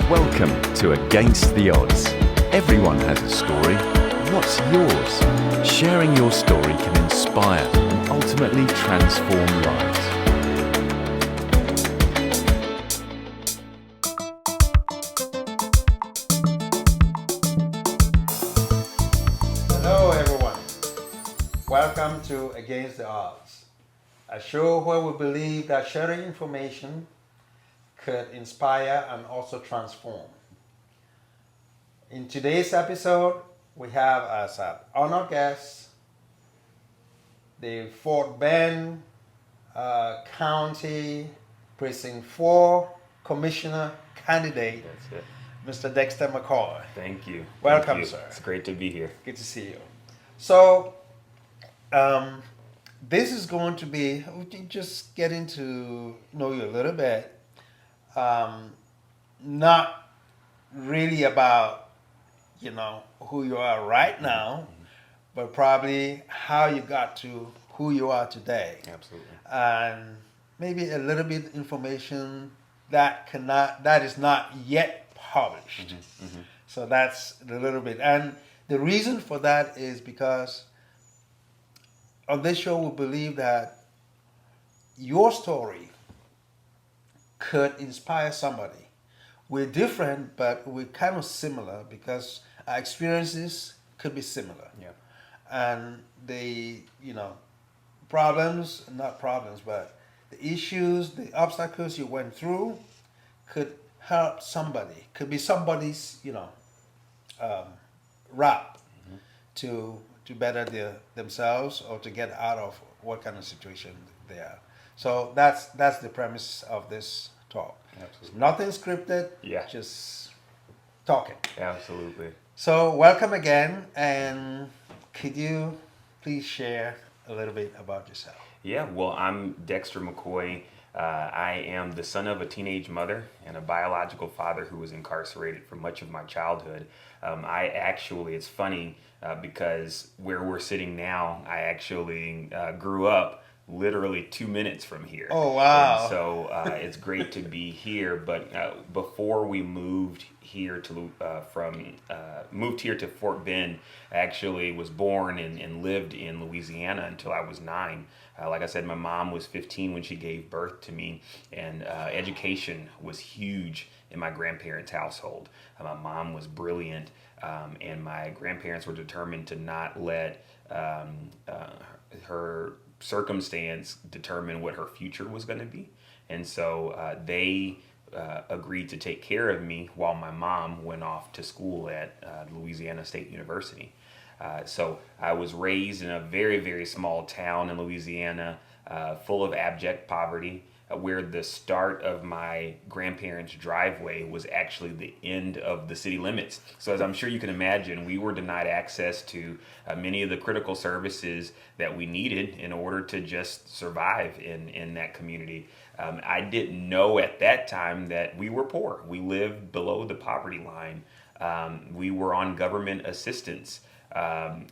Welcome to Against the Odds. Everyone has a story. What's yours? Sharing your story can inspire and ultimately transform lives. Hello everyone. Welcome to Against the Odds, a show where we believe that sharing information could inspire and also transform. In today's episode, we have as an honored guest the Fort Bend County Precinct 4 Commissioner candidate, That's it. Mr. Dexter McCoy. Thank you. Welcome, Thank you. sir. It's great to be here. Good to see you. So, this is going to be just getting to know you a little bit. Not really about, who you are right now, but probably how you got to who you are today. Absolutely. And maybe a little bit information that is not yet published. So that's a little bit. And the reason for that is because on this show we believe that your story could inspire somebody. We're different, but we're kind of similar because our experiences could be similar. Yeah. And the, not problems, but the issues, the obstacles you went through could help somebody, could be somebody's, route to better themselves or to get out of what kind of situation they are. So that's the premise of this talk. Absolutely. Nothing scripted, Yeah. just talking. Absolutely. So welcome again, and could you please share a little bit about yourself? Yeah, well, I'm Dexter McCoy. I am the son of a teenage mother and a biological father who was incarcerated for much of my childhood. It's funny because where we're sitting now, I actually grew up literally 2 minutes from here. Oh, wow. And so it's great to be here. But before we moved here moved here to Fort Bend, I actually was born and lived in Louisiana until I was 9. Like I said, my mom was 15 when she gave birth to me, and education was huge in my grandparents' household. My mom was brilliant, and my grandparents were determined to not let her circumstance determine what her future was going to be. And so they agreed to take care of me while my mom went off to school at Louisiana State University. So I was raised in a very, very small town in Louisiana, full of abject poverty, where the start of my grandparents' driveway was actually the end of the city limits. So as I'm sure you can imagine, we were denied access to many of the critical services that we needed in order to just survive in that community. I didn't know at that time that we were poor. We lived below the poverty line. We were on government assistance. But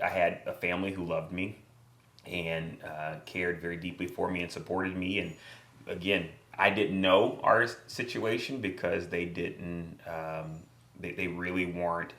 I had a family who loved me and cared very deeply for me and supported me. And again, I didn't know our situation because they didn't, they really weren't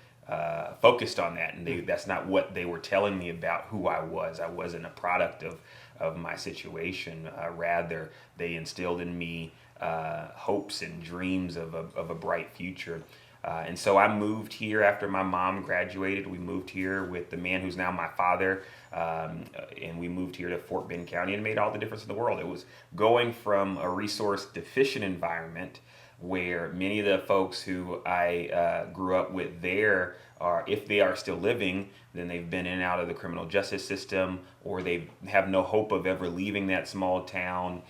focused on that. And that's not what they were telling me about who I was. I wasn't a product of my situation. Rather, they instilled in me hopes and dreams of a bright future. And so I moved here after my mom graduated. We moved here with the man who's now my father, and we moved here to Fort Bend County, and made all the difference in the world. It was going from a resource deficient environment where many of the folks who I grew up with there are, if they are still living, then they've been in and out of the criminal justice system, or they have no hope of ever leaving that small town.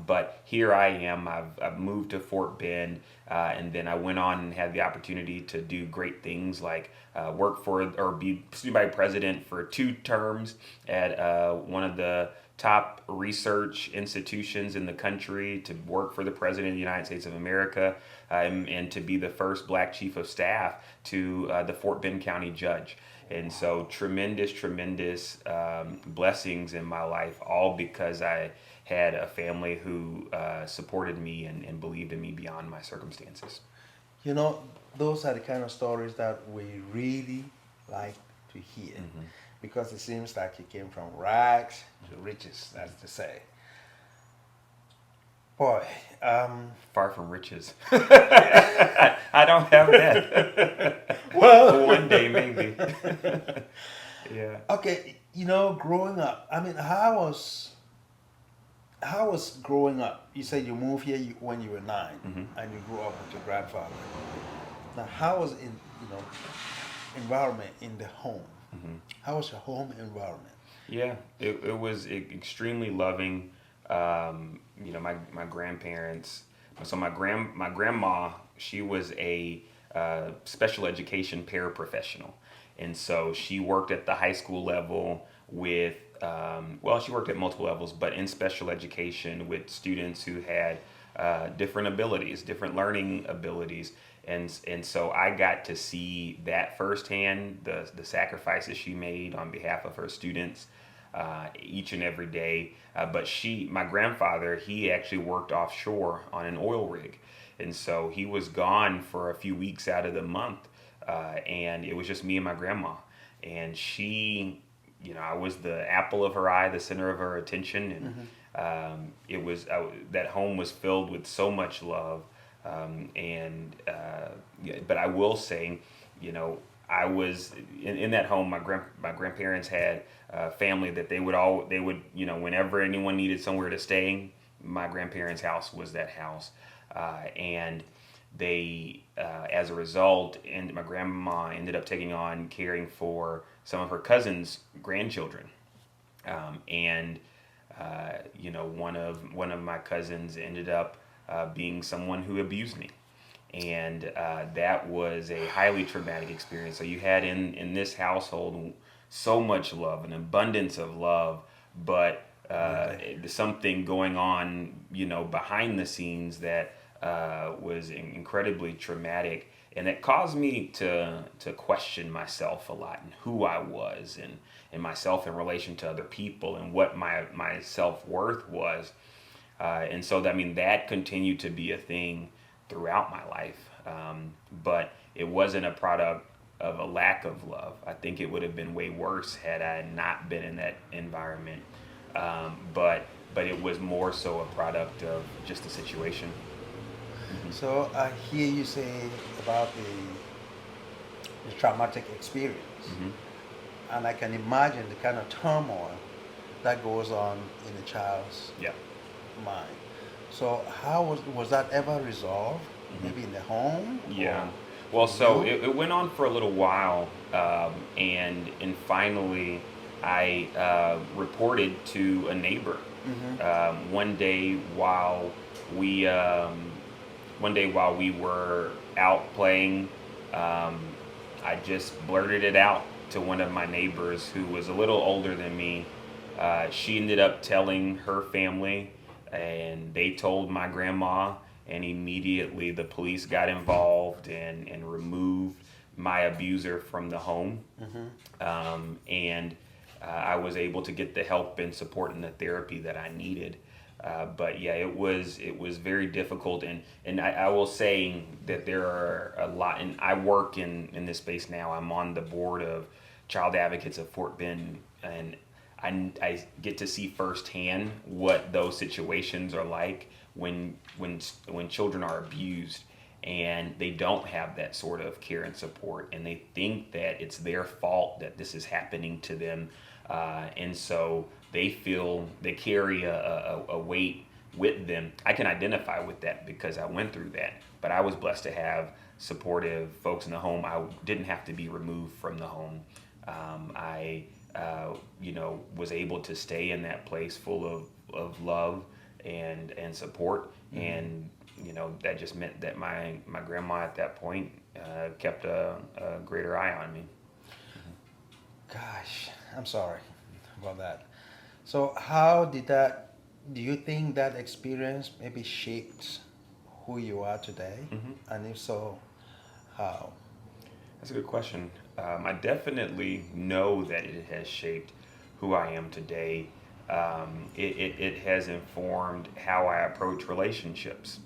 But here I am. I've moved to Fort Bend, and then I went on and had the opportunity to do great things like work for or be student body president for 2 terms at one of the top research institutions in the country, to work for the President of the United States of America, and to be the first Black chief of staff to the Fort Bend County judge. And so tremendous blessings in my life, all because I had a family who supported me and believed in me beyond my circumstances. You know, those are the kind of stories that we really like to hear because it seems like you came from rags to riches, that's to say. Boy, Far from riches. I don't have that. well, One day, maybe. Yeah. okay, you know, growing up, I mean, how was growing up? You said you moved here when you were 9 and you grew up with your grandfather. Now, how was environment in the home? How was your home environment? Yeah, it was extremely loving. My grandparents. So my grandma, she was a special education paraprofessional, and so she worked at the high school level with. She worked at multiple levels, but in special education with students who had different abilities, different learning abilities. And so I got to see that firsthand, the sacrifices she made on behalf of her students each and every day. But my grandfather, he actually worked offshore on an oil rig. And so he was gone for a few weeks out of the month. And it was just me and my grandma. And she, I was the apple of her eye, the center of her attention. And that home was filled with so much love. But I will say, I was in that home. My grandparents had a family that they would whenever anyone needed somewhere to stay, my grandparents' house was that house, and they, as a result, and my grandma ended up taking on caring for some of her cousins' grandchildren, one of my cousins ended up being someone who abused me. And that was a highly traumatic experience. So you had in this household so much love, an abundance of love, but something going on, behind the scenes that was incredibly traumatic, and that caused me to question myself a lot and who I was and myself in relation to other people and what my self-worth was. And so, that continued to be a thing throughout my life. But it wasn't a product of a lack of love. I think it would have been way worse had I not been in that environment. But it was more so a product of just the situation. So I hear you say about the traumatic experience, and I can imagine the kind of turmoil that goes on in a child's Yeah. mind. So how was that ever resolved? Maybe in the home? Yeah. Or Well, so you? it went on for a little while, and finally, I reported to a neighbor. One day while we were out playing, I just blurted it out to one of my neighbors who was a little older than me. She ended up telling her family, and they told my grandma, and immediately the police got involved and removed my abuser from the home. I was able to get the help and support and the therapy that I needed. But yeah, it was very difficult, and I will say that there are a lot, and I work in this space now. I'm on the board of Child Advocates of Fort Bend, and I get to see firsthand what those situations are like when children are abused and they don't have that sort of care and support, and they think that it's their fault that this is happening to them, and so they feel they carry a weight with them. I can identify with that because I went through that, but I was blessed to have supportive folks in the home. I didn't have to be removed from the home. I was able to stay in that place full of love and support, and that just meant that my grandma at that point kept a greater eye on me. Gosh, I'm sorry about that. So do you think that experience maybe shaped who you are today? And if so, how? That's a good question. I definitely know that it has shaped who I am today. It has informed how I approach relationships.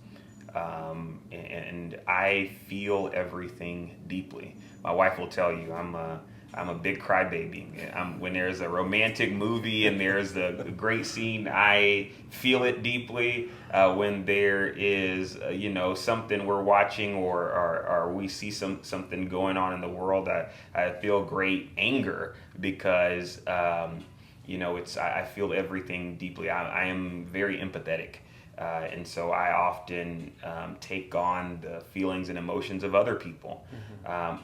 And I feel everything deeply. My wife will tell you I'm a big crybaby. When there's a romantic movie and there's a great scene, I feel it deeply. When there is something we're watching or we see something going on in the world, I feel great anger because I feel everything deeply. I am very empathetic. And so I often take on the feelings and emotions of other people.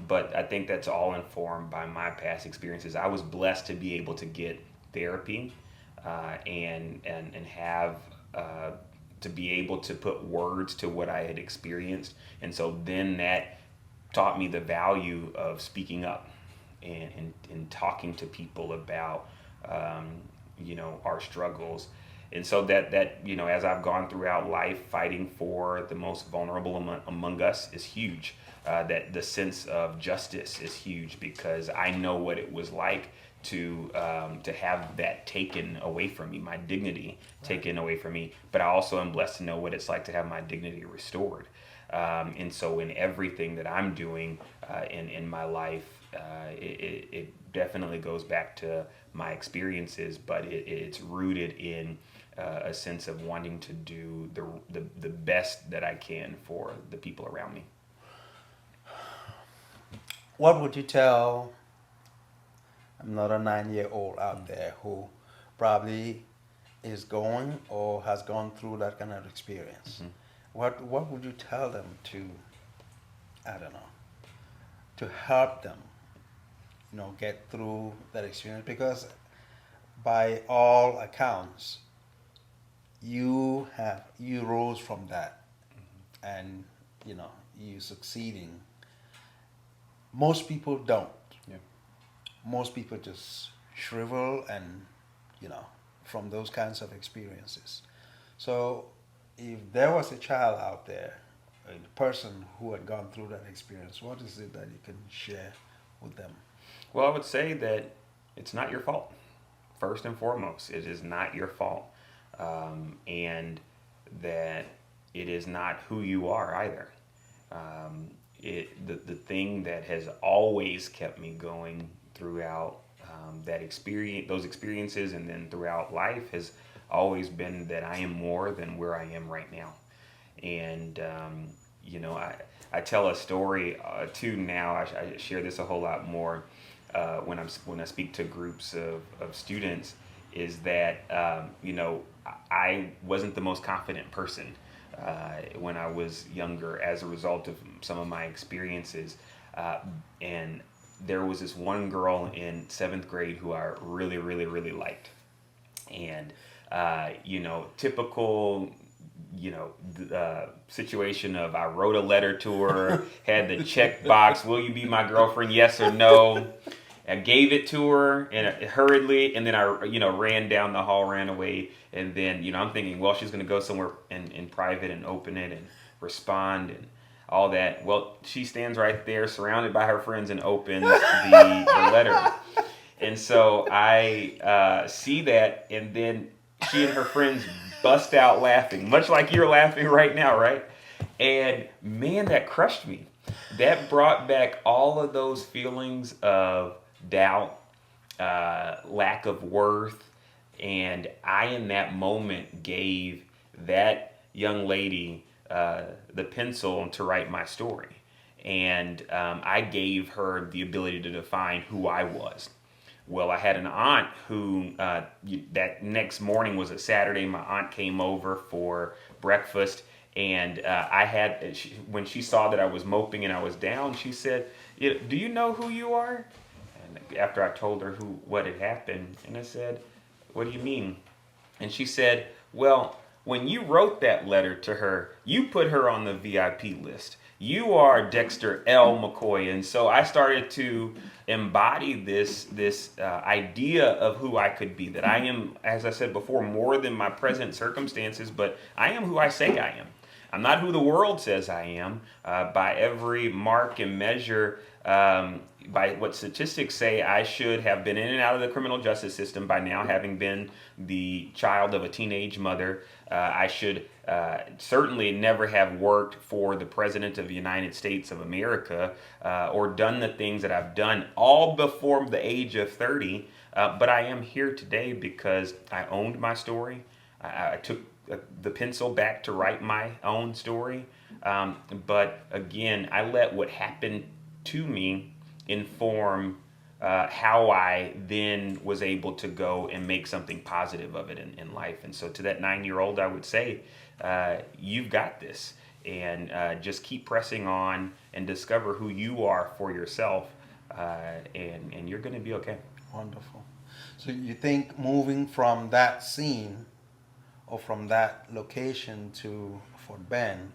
But I think that's all informed by my past experiences. I was blessed to be able to get therapy and have to be able to put words to what I had experienced. And so then that taught me the value of speaking up and talking to people about our struggles. And so that as I've gone throughout life, fighting for the most vulnerable among us is huge. That the sense of justice is huge because I know what it was like to have that taken away from me, my dignity taken away from me. But I also am blessed to know what it's like to have my dignity restored. And so in everything that I'm doing in my life, it definitely goes back to my experiences, but it's rooted in a sense of wanting to do the best that I can for the people around me. What would you tell another 9-year-old out there who probably is going or has gone through that kind of experience? What would you tell them to, I don't know, to help them, get through that experience? Because by all accounts, you rose from that, and you succeeding. Most people don't. Yeah. Most people just shrivel and from those kinds of experiences. So if there was a child out there, a person who had gone through that experience, what is it that you can share with them? Well, I would say that it's not your fault. First and foremost, it is not your fault. And that it is not who you are either. The thing that has always kept me going throughout those experiences and then throughout life has always been that I am more than where I am right now. And I tell a story too now. I share this a whole lot more when I speak to groups of students. Is that I wasn't the most confident person when I was younger as a result of some of my experiences. And there was this one girl in 7th grade who I really, really, really liked. And, typical, situation of I wrote a letter to her, had the check box, will you be my girlfriend, yes or no? I gave it to her and hurriedly, and then I, ran down the hall, ran away, and then, I'm thinking, well, she's going to go somewhere in private and open it and respond and all that. Well, she stands right there, surrounded by her friends, and opens the letter. And so I see that, and then she and her friends bust out laughing, much like you're laughing right now, right? And man, that crushed me. That brought back all of those feelings of doubt, lack of worth, and I in that moment gave that young lady the pencil to write my story, and I gave her the ability to define who I was. Well, I had an aunt who that next morning was a Saturday. My aunt came over for breakfast, and when she saw that I was moping and I was down, she said, "Do you know who you are?" After I told her what had happened, and I said, "What do you mean?" And she said, "Well, when you wrote that letter to her, you put her on the VIP list. You are Dexter L McCoy." And so I started to embody this idea of who I could be, that I am, as I said before, more than my present circumstances, but I am who I say I am. I'm not who the world says I am. By every mark and measure, by what statistics say, I should have been in and out of the criminal justice system by now, having been the child of a teenage mother. I should certainly never have worked for the President of the United States of America or done the things that I've done all before the age of 30. But I am here today because I owned my story. I took the pencil back to write my own story. But again, I let what happened to me inform how I then was able to go and make something positive of it in life. And so to that 9-year-old, I would say, you've got this. And just keep pressing on and discover who you are for yourself. And you're going to be okay. Wonderful. So you think moving from that scene or from that location to Fort Bend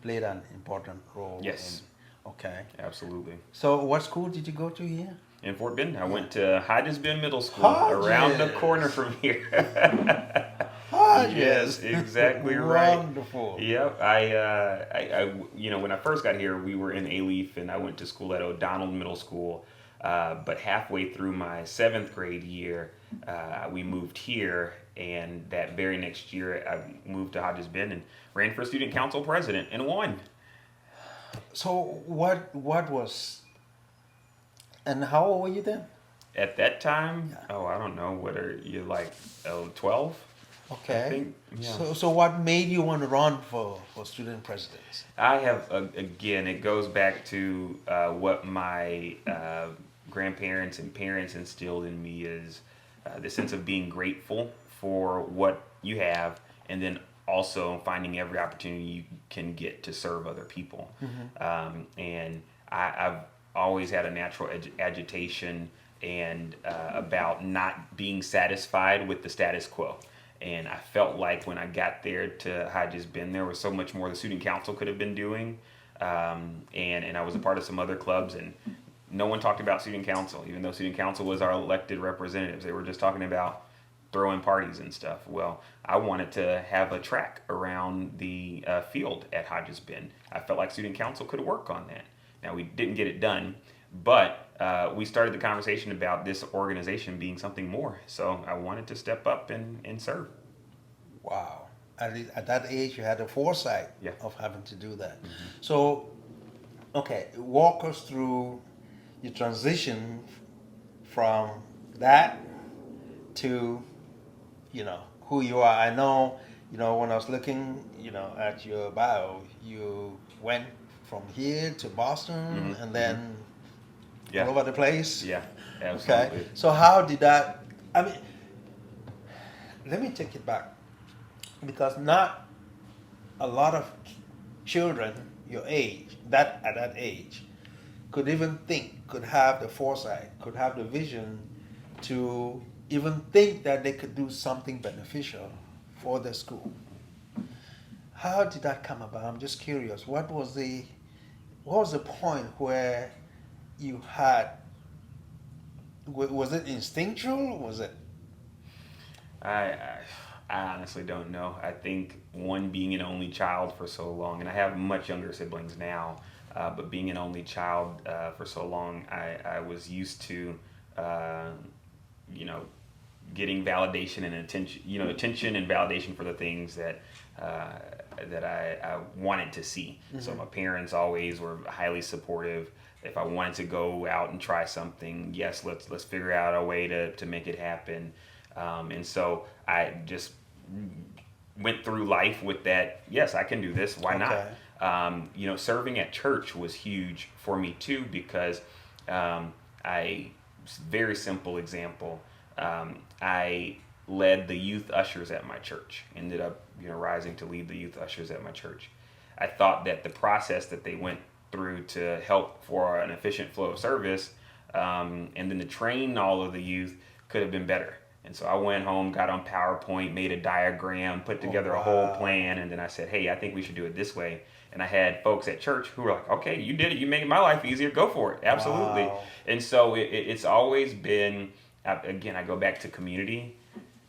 played an important role? Yes. Okay. Absolutely. So what school did you go to here? In Fort Bend, I went to Hodges Bend Middle School, around the corner from here. Hodges. Yes, exactly right. Wonderful. Yep. I, when I first got here, we were in Alief, and I went to school at O'Donnell Middle School. But halfway through my 7th grade year, we moved here, and that very next year, I moved to Hodges Bend and ran for student council president and won. So what was, and how old were you then? At that time, I don't know, what are you, like 12? Okay. I think, yeah. So what made you want to run for student presidents? I have, again, it goes back to what my grandparents and parents instilled in me is the sense of being grateful for what you have, and then also finding every opportunity you can get to serve other people. Mm-hmm. And I've always had a natural agitation and about not being satisfied with the status quo. And I felt like when I got there to Hodges Bend, there was so much more the student council could have been doing. And I was a part of some other clubs, and no one talked about student council, even though student council was our elected representatives. They were just talking about throwing parties and stuff. Well, I wanted to have a track around the field at Hodges Bend. I felt like student council could work on that. Now, we didn't get it done, but we started the conversation about this organization being something more. So I wanted to step up and serve. Wow. At that age, you had the foresight of having to do that. Mm-hmm. So, okay, walk us through your transition from that to, who you are. I know, when I was looking, at your bio, you went from here to Boston, mm-hmm. and then all over the place. Yeah, absolutely. Okay, so how did that, let me take it back, because not a lot of children your age, at that age, could even think, could have the foresight, could have the vision to even think that they could do something beneficial for the school. How did that come about? I'm just curious. What was the point where you had, was it instinctual? Was it? I honestly don't know. I think being an only child for so long, and I have much younger siblings now, but being an only child for so long, I was used to, getting validation and attention and validation for the things that I wanted to see. Mm-hmm. So my parents always were highly supportive. If I wanted to go out and try something, yes, let's figure out a way to make it happen. And so I just went through life with that. Yes, I can do this. Why not? Serving at church was huge for me too, because very simple example. I led the youth ushers at my church. Ended up, rising to lead the youth ushers at my church. I thought that the process that they went through to help for an efficient flow of service, and then to train all of the youth, could have been better. And so I went home, got on PowerPoint, made a diagram, put together a whole plan, and then I said, hey, I think we should do it this way. And I had folks at church who were like, okay, you did it. You made my life easier. Go for it. Absolutely. Wow. And so it's always been, again, I go back to community.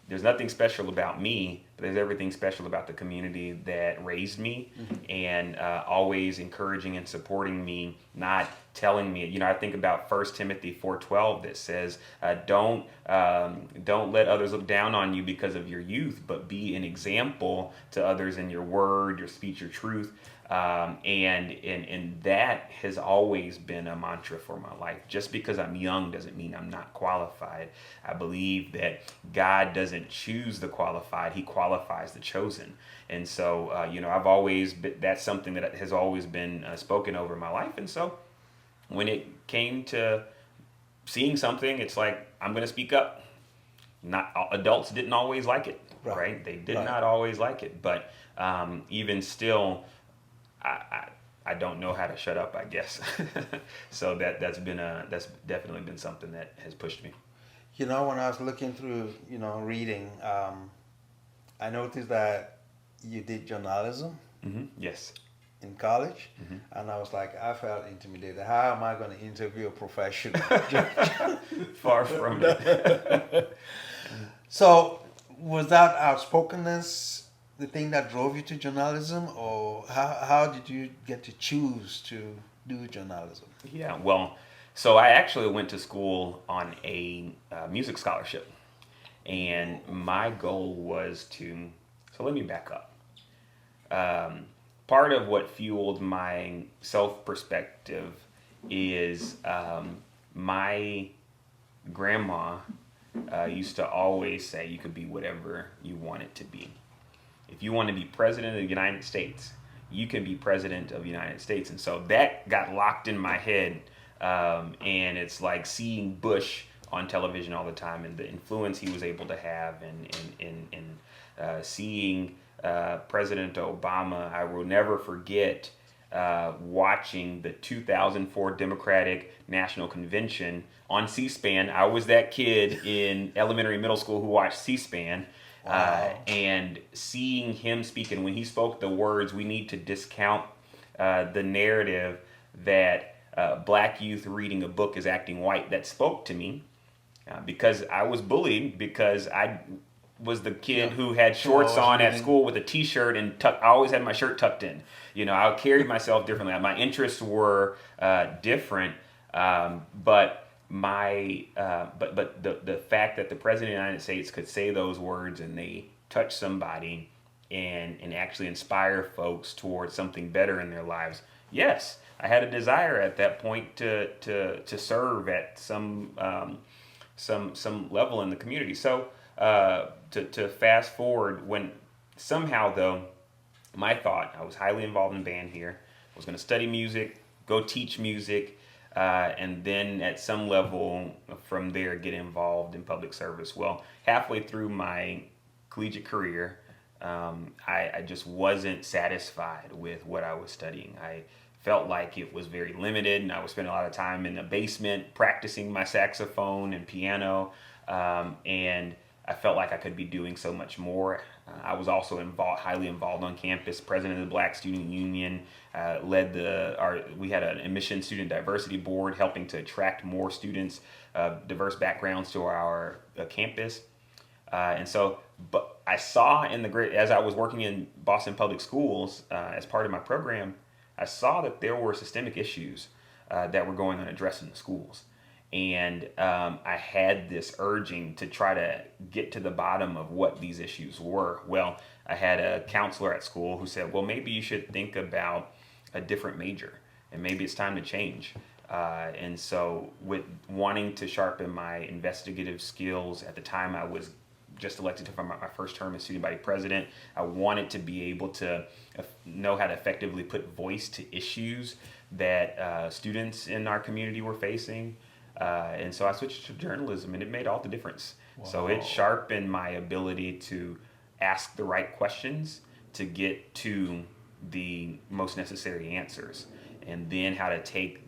there's nothing special about me, but there's everything special about the community that raised me, and always encouraging and supporting me, not telling me. I think about 1 Timothy 4:12 that says, don't let others look down on you because of your youth, but be an example to others in your word, your speech, your truth. And that has always been a mantra for my life. Just because I'm young doesn't mean I'm not qualified. I believe that God doesn't choose the qualified, He qualifies the chosen. And so, I've always been, that's something that has always been spoken over my life. And so when it came to seeing something, it's like, I'm going to speak up. Not adults didn't always like it, right? They did not always like it. But even still, I don't know how to shut up, I guess. So that's definitely been something that has pushed me. When I was looking through, reading, I noticed that you did journalism. Yes. In college, and I was like, I felt intimidated. How am I going to interview a professional? Far from it. So, was that outspokenness the thing that drove you to journalism, or how did you get to choose to do journalism? Yeah, well, so I actually went to school on a music scholarship, and my goal was to. So let me back up. Part of what fueled my self-perspective is my grandma used to always say you could be whatever you want it to be. If you want to be president of the United States, you can be president of the United States. And so that got locked in my head, and it's like seeing Bush on television all the time and the influence he was able to have, and seeing President Obama. I will never forget watching the 2004 Democratic National Convention on C-SPAN. I was that kid in elementary, middle school who watched C-SPAN. Wow. And seeing him speak, and when he spoke the words, we need to discount the narrative that black youth reading a book is acting white, that spoke to me because I was bullied because I was the kid who had shorts on at school with a t-shirt and I always had my shirt tucked in. I carried myself differently. My interests were different, but the fact that the president of the United States could say those words and they touch somebody and actually inspire folks towards something better in their lives. Yes, I had a desire at that point to serve at some level in the community. So to fast forward, when somehow though, my thought, I was highly involved in band here, I was going to study music, go teach music, and then at some level from there get involved in public service. Well, halfway through my collegiate career, I just wasn't satisfied with what I was studying. I felt like it was very limited, and I would spend a lot of time in the basement practicing my saxophone and piano, and I felt like I could be doing so much more. I was also highly involved on campus, president of the Black Student Union, we had an admission student diversity board helping to attract more students of diverse backgrounds to our campus. But I saw as I was working in Boston Public Schools as part of my program, I saw that there were systemic issues that were going unaddressed in the schools. And I had this urging to try to get to the bottom of what these issues were. Well, I had a counselor at school who said, well, maybe you should think about a different major, and maybe it's time to change. And so with wanting to sharpen my investigative skills, at the time I was just elected for my first term as student body president. I wanted to be able to know how to effectively put voice to issues that students in our community were facing. And so I switched to journalism, and it made all the difference. Wow. So it sharpened my ability to ask the right questions to get to the most necessary answers, and then how to take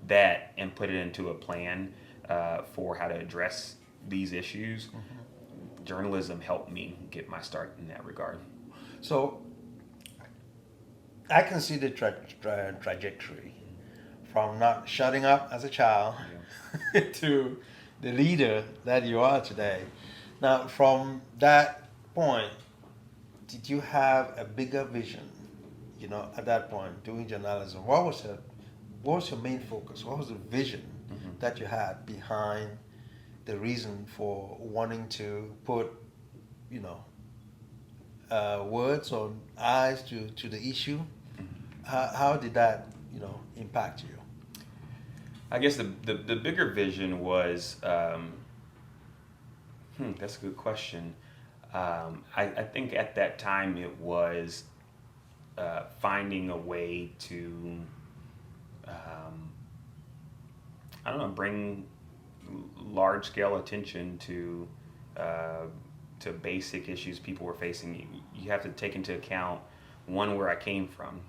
that and put it into a plan for how to address these issues. Mm-hmm. Journalism helped me get my start in that regard. So I can see the trajectory from not shutting up as a child to the leader that you are today. Now, from that point, did you have a bigger vision? You know, at that point, doing journalism, what was your main focus? What was the vision that you had behind the reason for wanting to put, you know, words or eyes to the issue? How did that, you know, impact you? I guess the bigger vision was, that's a good question. I think at that time it was finding a way to, I don't know, bring large scale attention to basic issues people were facing. You have to take into account one, where I came from,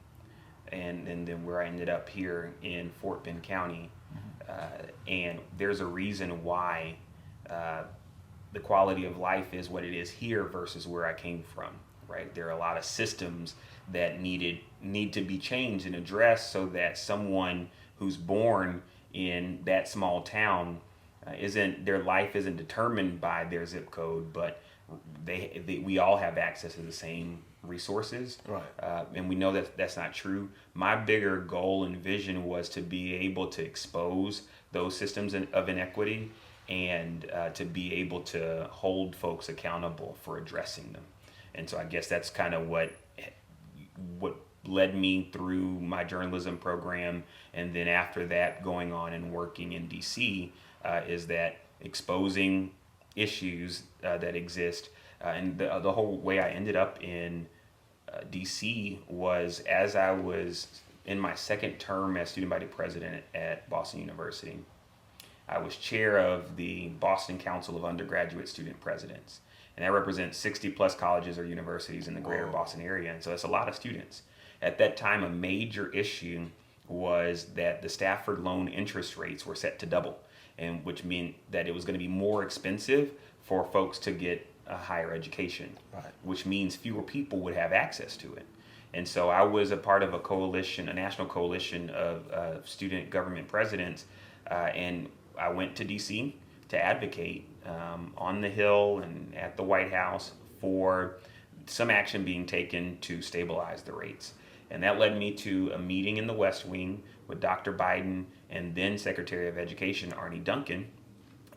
and then where I ended up here in Fort Bend County. And there's a reason why the quality of life is what it is here versus where I came from, right? There are a lot of systems that need to be changed and addressed so that someone who's born in that small town their life isn't determined by their zip code, but we all have access to the same resources, Right. And we know that that's not true. My bigger goal and vision was to be able to expose those systems of inequity and to be able to hold folks accountable for addressing them. And so I guess that's kind of what led me through my journalism program, and then after that going on and working in DC, is that exposing issues that exist. And the whole way I ended up in DC was as I was in my second term as student body president at Boston University. I was chair of the Boston Council of Undergraduate Student Presidents, and that represents 60 plus colleges or universities in the greater Boston area, and so that's a lot of students. At that time, a major issue was that the Stafford loan interest rates were set to double, and which meant that it was going to be more expensive for folks to get a higher education, Right. which means fewer people would have access to it. And so I was a part of a national coalition of student government presidents, and I went to DC to advocate on the Hill and at the White House for some action being taken to stabilize the rates. And that led me to a meeting in the West Wing with Dr. Biden and then Secretary of Education Arne Duncan.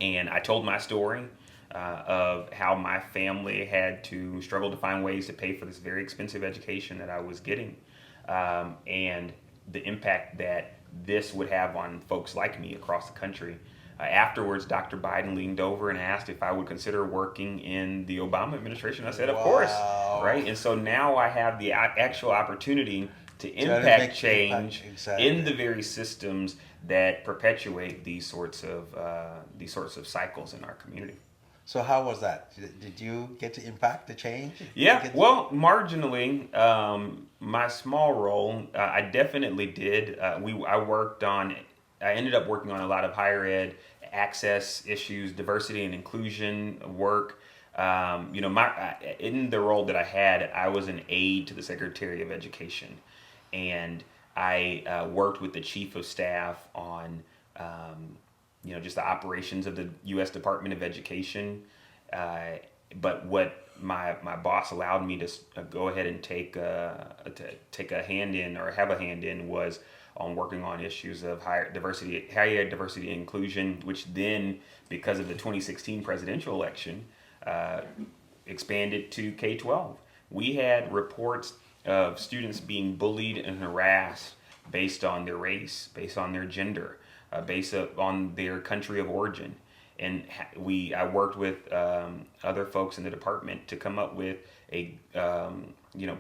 And I told my story of how my family had to struggle to find ways to pay for this very expensive education that I was getting, and the impact that this would have on folks like me across the country. Afterwards, Dr. Biden leaned over and asked if I would consider working in the Obama administration. I said, of course, right? And so now I have the actual opportunity to impact change exactly. in the very systems that perpetuate these sorts of cycles in our community. So how was that? Did you get to impact the change? Yeah, well, marginally. My small role, I definitely did. I ended up working on a lot of higher ed access issues, diversity and inclusion work. In the role that I had, I was an aide to the Secretary of Education, and I worked with the Chief of Staff on just the operations of the U.S. Department of Education. But what my boss allowed me to go ahead and take a hand in, or have a hand in, was on working on issues of higher ed diversity and inclusion, which then, because of the 2016 presidential election, expanded to K-12. We had reports of students being bullied and harassed based on their race, based on their gender, based on their country of origin. And I worked with other folks in the department to come up with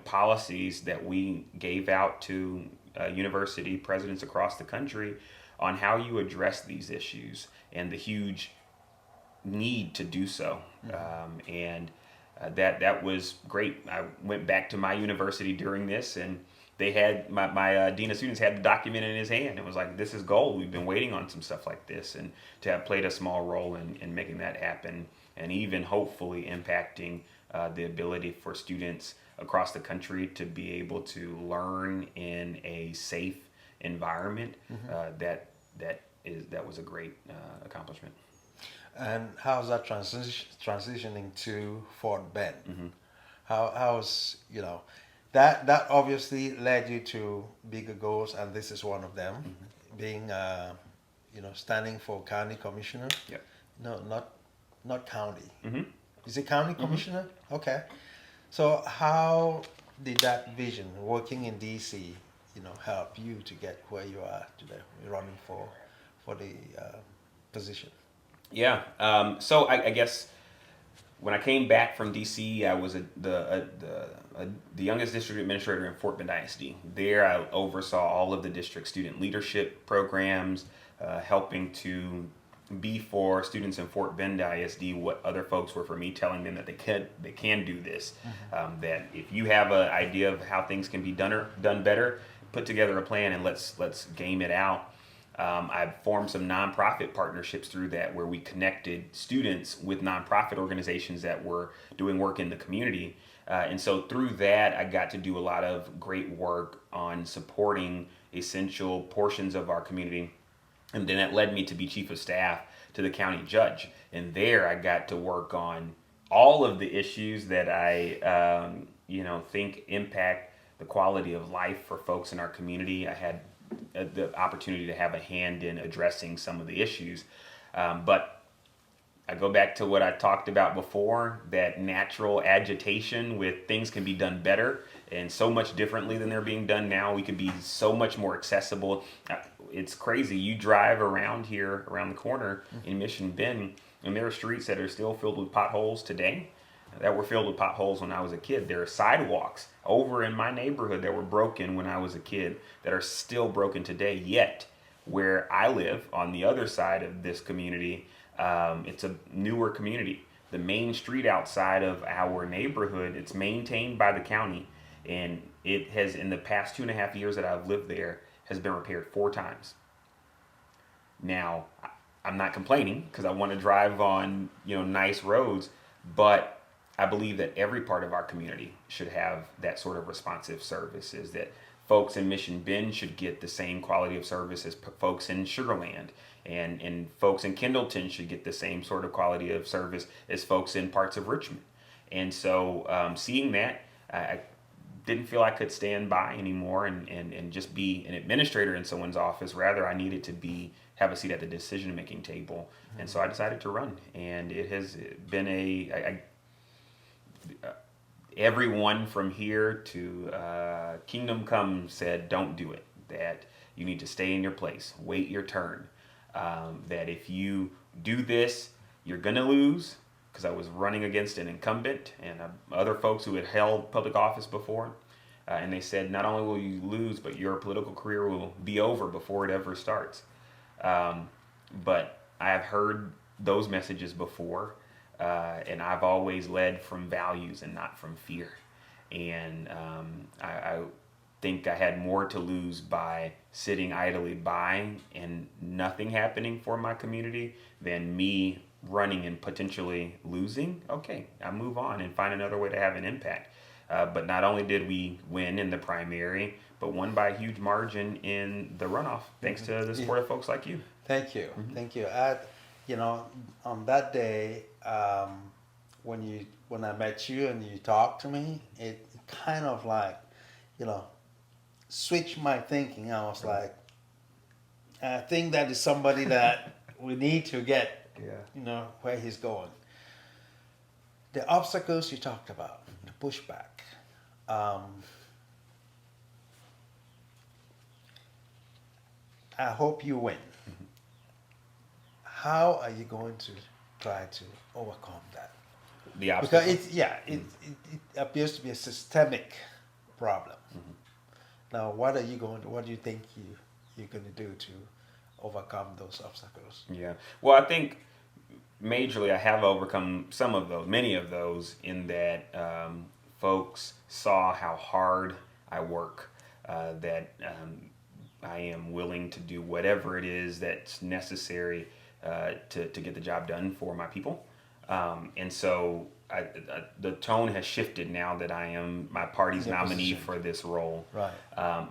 policies that we gave out to university presidents across the country on how you address these issues and the huge need to do so. That was great. I went back to my university during this, and they had my dean of students had the document in his hand. It was like, this is gold. We've been waiting on some stuff like this, and to have played a small role in making that happen, and even hopefully impacting the ability for students across the country to be able to learn in a safe environment. That was a great accomplishment. And how's that transitioning to Fort Bend? How's that obviously led you to bigger goals, and this is one of them, being standing for county commissioner. Yep. No, not county. Mm-hmm. Is it county commissioner? Okay. So how did that vision, working in DC, help you to get where you are today, running for the position? Yeah. So I guess when I came back from DC, I was the youngest district administrator in Fort Bend ISD. There, I oversaw all of the district student leadership programs, helping to be for students in Fort Bend ISD what other folks were for me, telling them that they can do this. That if you have an idea of how things can be done better, put together a plan and let's game it out. I've formed some nonprofit partnerships through that where we connected students with nonprofit organizations that were doing work in the community. And so through that, I got to do a lot of great work on supporting essential portions of our community. And then that led me to be chief of staff to the county judge. And there I got to work on all of the issues that I, think impact the quality of life for folks in our community. I had the opportunity to have a hand in addressing some of the issues. But I go back to what I talked about before, that natural agitation with things can be done better and so much differently than they're being done now. We could be so much more accessible. It's crazy. You drive around here, around the corner in Mission Bend, and there are streets that are still filled with potholes today that were filled with potholes when I was a kid. There are sidewalks over in my neighborhood that were broken when I was a kid that are still broken today. Yet, where I live on the other side of this community, it's a newer community. The main street outside of our neighborhood, it's maintained by the county, and it has, in the past 2.5 years that I've lived there, has been repaired 4 times. Now, I'm not complaining because I want to drive on nice roads, but I believe that every part of our community should have that sort of responsive services, that folks in Mission Bend should get the same quality of service as folks in Sugar Land, and folks in Kendleton should get the same sort of quality of service as folks in parts of Richmond. And so seeing that, I didn't feel I could stand by anymore and just be an administrator in someone's office. Rather, I needed to have a seat at the decision-making table. And so I decided to run, and it has been everyone from here to Kingdom Come said, don't do it, that you need to stay in your place, wait your turn, that if you do this, you're going to lose, because I was running against an incumbent and other folks who had held public office before, and they said, not only will you lose, but your political career will be over before it ever starts. But I have heard those messages before. And I've always led from values and not from fear. And I think I had more to lose by sitting idly by and nothing happening for my community than me running and potentially losing. Okay, I move on and find another way to have an impact. But not only did we win in the primary, but won by a huge margin in the runoff, thanks to the support of folks like you. Thank you. Thank you. On that day, when I met you and you talked to me, it kind of like, switched my thinking. I was like, I think that is somebody that we need to get, where he's going. The obstacles you talked about, the pushback. I hope you win. How are you going to try to overcome that? The obstacle. Because it appears to be a systemic problem. Now, what do you think you're going to do to overcome those obstacles? Yeah. Well, I think majorly I have overcome many of those, in that folks saw how hard I work, that I am willing to do whatever it is that's necessary to get the job done for my people. And so the tone has shifted now that I am my party's nominee for this role. Right.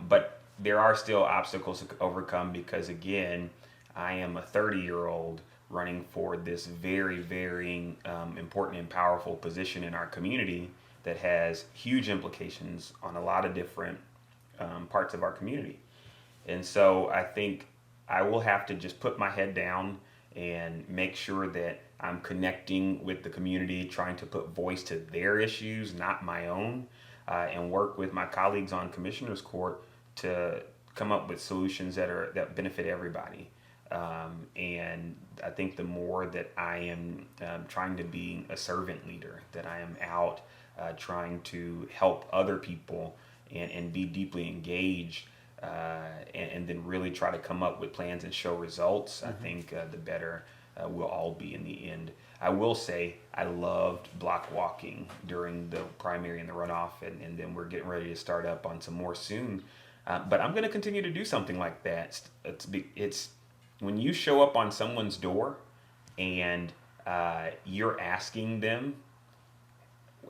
But there are still obstacles to overcome, because again, I am a 30-year-old running for this very, very important and powerful position in our community that has huge implications on a lot of different parts of our community. And so I think I will have to just put my head down and make sure that I'm connecting with the community, trying to put voice to their issues, not my own, and work with my colleagues on Commissioner's Court to come up with solutions that benefit everybody. And I think the more that I am trying to be a servant leader, that I am out trying to help other people and be deeply engaged, and then really try to come up with plans and show results, I think the better we'll all be in the end. I will say I loved block walking during the primary and the runoff, and then we're getting ready to start up on some more soon. But I'm going to continue to do something like that. It's when you show up on someone's door and you're asking them,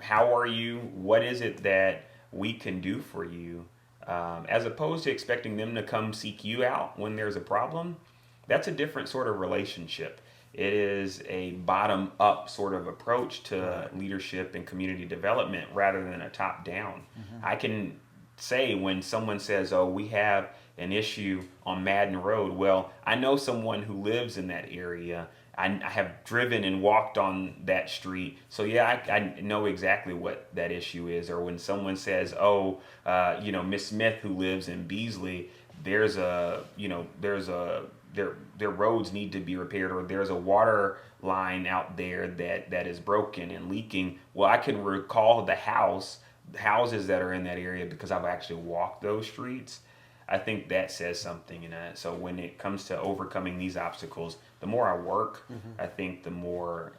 how are you? What is it that we can do for you? As opposed to expecting them to come seek you out when there's a problem. That's a different sort of relationship. It is a bottom-up sort of approach to leadership and community development rather than a top-down. I can say when someone says, oh, we have an issue on Madden Road, well, I know someone who lives in that area. I have driven and walked on that street, so yeah, I know exactly what that issue is. Or when someone says, oh, Miss Smith who lives in Beasley, their roads need to be repaired, or there's a water line out there that is broken and leaking. Well, I can recall the houses that are in that area because I've actually walked those streets. I think that says something. And so when it comes to overcoming these obstacles, the more I work, I think the more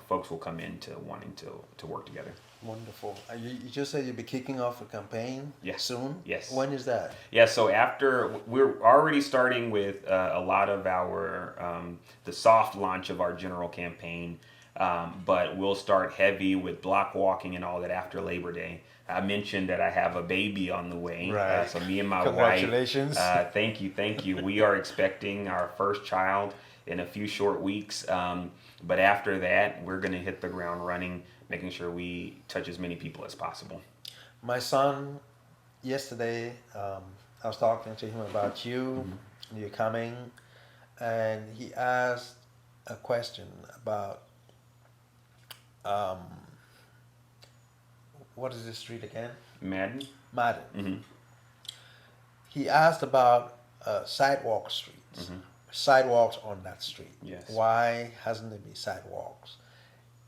folks will come into wanting to work together. Wonderful. You just said you'll be kicking off a campaign soon? Yes. When is that? Yeah, so we're already starting with a lot of our, the soft launch of our general campaign, but we'll start heavy with block walking and all that after Labor Day. I mentioned that I have a baby on the way. Right. So me and my Congratulations. wife. Thank you. We are expecting our first child in a few short weeks. But after that, we're going to hit the ground running, making sure we touch as many people as possible. My son, yesterday, I was talking to him about you, and you're coming, and he asked a question about what is this street again? Madden? Madden. He asked about sidewalk streets, sidewalks on that street. Yes. Why hasn't there been sidewalks?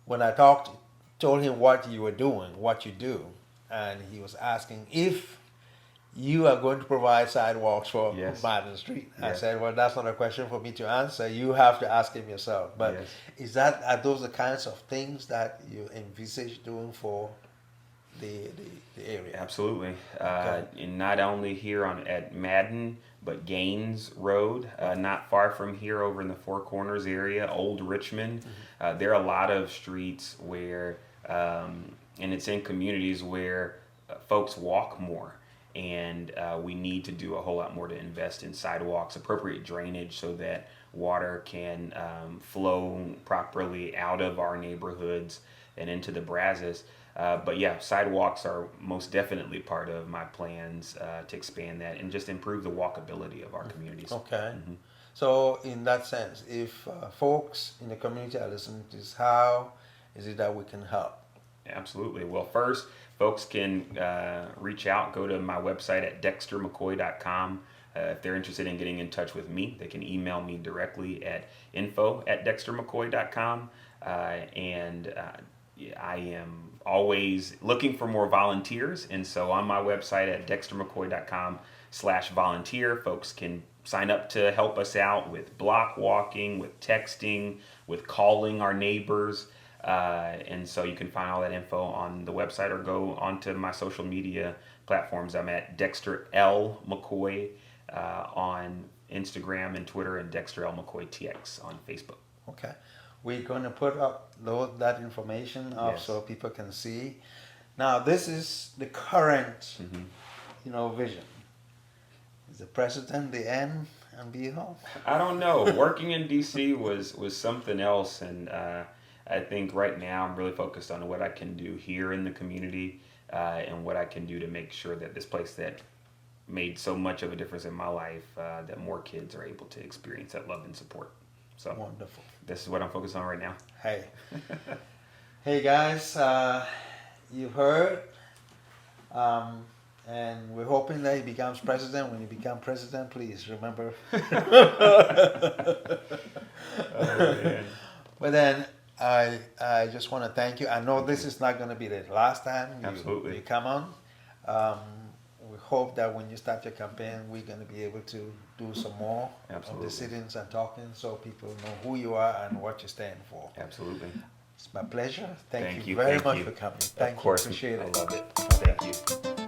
When I told him what you were doing, what you do, and he was asking if you are going to provide sidewalks for Madden Street. I said, well, that's not a question for me to answer. You have to ask him yourself. But are those the kinds of things that you envisage doing for the area? Absolutely. And not only here at Madden, but Gaines Road, not far from here over in the Four Corners area, Old Richmond. There are a lot of streets where, and it's in communities where folks walk more. And we need to do a whole lot more to invest in sidewalks, appropriate drainage so that water can flow properly out of our neighborhoods and into the Brazos. But yeah, sidewalks are most definitely part of my plans to expand that and just improve the walkability of our communities. Okay. So in that sense, if folks in the community are listening to this, how is it that we can help? Absolutely. Well, first, folks can reach out, go to my website at dextermccoy.com. If they're interested in getting in touch with me, they can email me directly at info@dextermccoy.com. And I am always looking for more volunteers. And so on my website at dextermccoy.com/volunteer, folks can sign up to help us out with block walking, with texting, with calling our neighbors. And so you can find all that info on the website or go onto my social media platforms. I'm at Dexter L McCoy on Instagram and Twitter, and Dexter L McCoy TX on Facebook. Okay. We're going to put up that information up so people can see. Now, this is the current, vision. Is the president the end and be home? I don't know. Working in DC was something else, and I think right now I'm really focused on what I can do here in the community, and what I can do to make sure that this place that made so much of a difference in my life, that more kids are able to experience that love and support. So Wonderful. this is what I'm focused on right now. Hey. Hey guys, you've heard. And we're hoping that he becomes president. When he becomes president, please remember. But then I just want to thank you. I know this is not going to be the last time you come on. We hope that when you start your campaign, we're going to be able to do some more of the sit-ins and talking, so people know who you are and what you stand for. Absolutely. It's my pleasure. Thank you Thank very you. much for coming. Thank Of course. you. Appreciate it. I love it. Thank you.